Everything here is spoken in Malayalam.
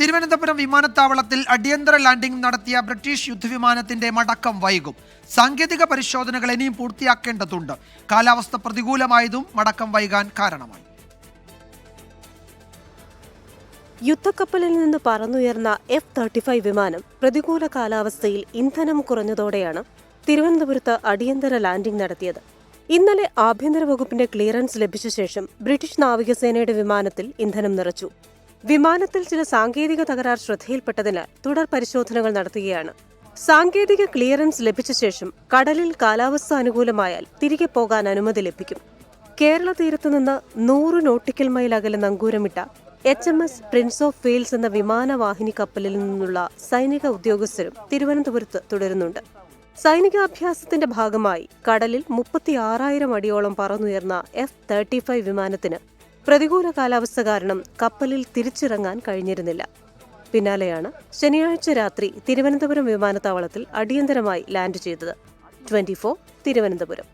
തിരുവനന്തപുരം വിമാനത്താവളത്തിൽ അടിയന്തര ലാൻഡിംഗ് നടത്തിയ ബ്രിട്ടീഷ് യുദ്ധവിമാനത്തിന്റെ മടക്കം വൈകും. സാങ്കേതിക പരിശോധനകൾ ഇനിയും പൂർത്തിയാക്കേണ്ടതുണ്ട്. കാലാവസ്ഥ പ്രതികൂലമായതും മടക്കം വൈകാൻ കാരണമായി. യുദ്ധക്കപ്പലിൽ നിന്ന് പറന്നുയർന്ന F-35 വിമാനം പ്രതികൂല കാലാവസ്ഥയിൽ ഇന്ധനം കുറഞ്ഞതോടെയാണ് തിരുവനന്തപുരത്ത് അടിയന്തര ലാൻഡിംഗ് നടത്തിയത്. ഇന്നലെ ആഭ്യന്തര വകുപ്പിന്റെ ക്ലിയറൻസ് ലഭിച്ച ശേഷം ബ്രിട്ടീഷ് നാവികസേനയുടെ വിമാനത്തിൽ ഇന്ധനം നിറച്ചു. വിമാനത്തിൽ ചില സാങ്കേതിക തകരാർ ശ്രദ്ധയിൽപ്പെട്ടതിനാൽ തുടർ പരിശോധനകൾ നടത്തുകയാണ്. സാങ്കേതിക ക്ലിയറൻസ് ലഭിച്ച ശേഷം കടലിൽ കാലാവസ്ഥ അനുകൂലമായാൽ തിരികെ പോകാൻ അനുമതി ലഭിക്കും. കേരള തീരത്തുനിന്ന് 100 നോട്ടിക്കൽ മൈൽ അകലെ നങ്കൂരമിട്ട HMS പ്രിൻസ് ഓഫ് വെയിൽസ് എന്ന വിമാനവാഹിനി കപ്പലിൽ നിന്നുള്ള സൈനിക ഉദ്യോഗസ്ഥരും തിരുവനന്തപുരത്ത് തുടരുന്നുണ്ട്. സൈനികാഭ്യാസത്തിന്റെ ഭാഗമായി കടലിൽ 36,000 അടിയോളം പറന്നുയർന്ന F-35 വിമാനത്തിന് പ്രതികൂല കാലാവസ്ഥ കാരണം കപ്പലിൽ തിരിച്ചിറങ്ങാൻ കഴിഞ്ഞിരുന്നില്ല. പിന്നാലെയാണ് ശനിയാഴ്ച രാത്രി തിരുവനന്തപുരം വിമാനത്താവളത്തിൽ അടിയന്തരമായി ലാൻഡ് ചെയ്തത്. 24 തിരുവനന്തപുരം.